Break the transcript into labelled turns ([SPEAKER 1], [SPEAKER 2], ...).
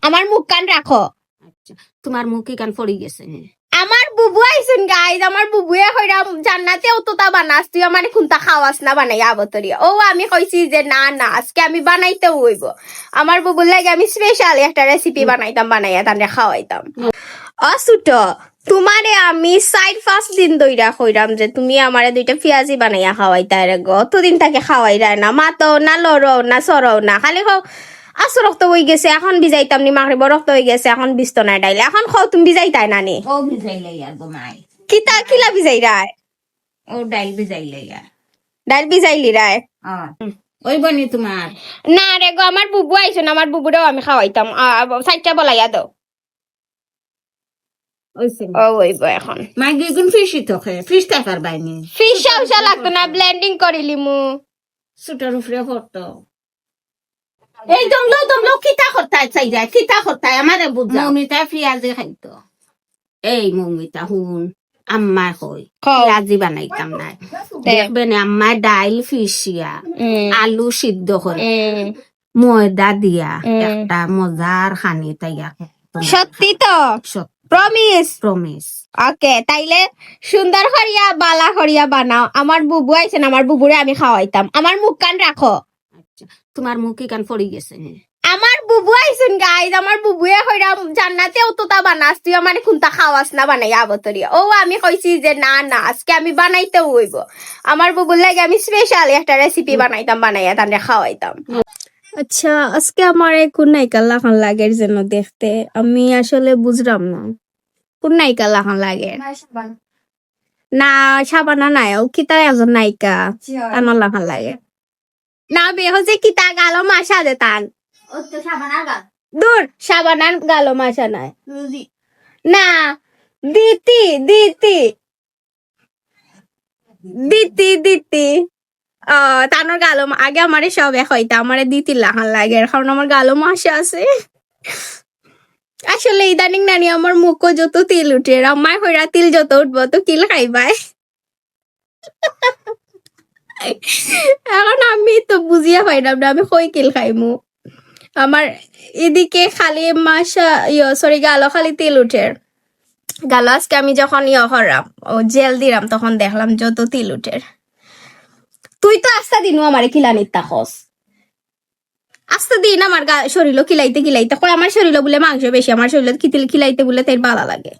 [SPEAKER 1] আমার মুখ কান রাখো।
[SPEAKER 2] আচ্ছা তোমার মুখ কি কান পড়ে গেছে?
[SPEAKER 1] আমার বুবু আইসুন গাইজ, আমার বুবুয়ে কইরাম জান্নাতে অতটা বানাস, তুই আমার কোনটা খাওয়াস না বানাই আবতরিয়া। ও আমি কইছি যে না না আজকে আমি বানাইতে হইব। আমার বুবুর লাগে আমি স্পেশাল একটা রেসিপি বানাইতাম, বানাইয়া তানরে খাওয়াইতাম। অসুট তোমারে আমি 4-5 দিন দইরা কইরাম যে তুমি আমারে 2টা পেঁয়াজি বানাইয়া খাওয়াইতা রে গো। অতদিন তাকে খাওয়াই যায় না, মাতো না লড়ও না সরও না, খালি খাও আসো রক্ত হয়ে গেছে এখন বিজাইতাম নি, মাগরিব রক্ত হয়ে গেছে এখন বিস্ত নাই ডাইলে, এখন খাও তুমি বিজাইতাই না নি।
[SPEAKER 2] ও ভিজাইলে আর গো মাই
[SPEAKER 1] কিতা কিলা বিজাই রায়?
[SPEAKER 2] ও ডাইল ভিজাইলে আর
[SPEAKER 1] ডাইল বিজাইলি রায়?
[SPEAKER 2] ওই বনি তোমার
[SPEAKER 1] না রে গো, আমার বুবু আইছো না, আমার বুবুরাও আমি খাওয়াইতাম। 4টা বলাইয়া দাও। ও ওইব এখন
[SPEAKER 2] মাগি গুন ফিশি তো খায়, ফিশ টাকার বাইনি
[SPEAKER 1] ফিশ সাউসা লাগতো না, ব্লেন্ডিং করিলি মু
[SPEAKER 2] সুটার উপরে পড়তো। এই দমলো কিতা করতাই চাই যায়, কিতা করতাই আমারে বুঝা। মমিতা পেঁয়াজি খাইতো। এই মমিতা হুন আম্মা কই পেঁয়াজি বানাইতাম না, দেখবেন আম্মা ডাইল ফিশিয়া আলু সিদ্ধ করে ময়দা দিয়া একটা মজার খানি তাইয়া।
[SPEAKER 1] সত্যি তো? প্রমিস?
[SPEAKER 2] প্রমিস।
[SPEAKER 1] ওকে তাইলে সুন্দর করিয়া বালা করিয়া বানাও। আমার বুবু আইছে না, আমার বুবুরে আমি খাওয়াইতাম। আমার মুখ কান রাখো।
[SPEAKER 2] আচ্ছা তোমার মুখ কি কান পড়ে গেছে?
[SPEAKER 1] আমার বুবু আইসুন গাইজ, আমার বুবুয়ে কইরাম জান্নাতে অতটা বানাস, তুই আমার কোনটা খাওয়াস না বানাই আবতরিয়া। ও আমি কইছি যে না না আজকে আমি বানাইতে হইব। আমার বুবুর লাগে আমি স্পেশাল একটা রেসিপি বানাইতাম, বানাইয়া তানরে খাওয়াইতাম। আচ্ছা আজকে আমার কোন নায়িকা লাখান লাগের জন্য দেখতে আমি আসলে বুঝলাম না কোন নায়িকা লাখান লাগে। না সাবানা নাই, ও কিতা একজন নায়িকা আমার লাখান লাগে না বে হচ্ছে কিতা গালো মাসা দে তান দূর সাবানার গালো মাসা নাই না দিতি দিতি দিতি দিতি তানোর গালো আগে আমারে সব এক হইতা আমারে দিতি লাখান লাগে, কারণ আমার গালো মাসা আছে। আসলে ইদানিং নানি আমার মুখ যত তিল উঠে, আমার হইরা তিল যত উঠবো তো কিল খাইবাই। এখন আমি তো বুঝিয়া পাইলাম না আমি কই কিল খাইমু। আমার এদিকে খালি মাসা সরি গালো খালি তিল উঠে। গালো আজকে আমি যখন করলাম ও জেল দিলাম তখন দেখলাম যত তিল উঠে। তুই তো আস্তা দিনু আমারে কিলানিত তাকস, আস্তা দিন আমার শরীর খিলাইতে খিলাইতে কয় আমার শরীর বলে মাংস বেশি, আমার শরীর খিলাইতে বলে তাই ভালো লাগে।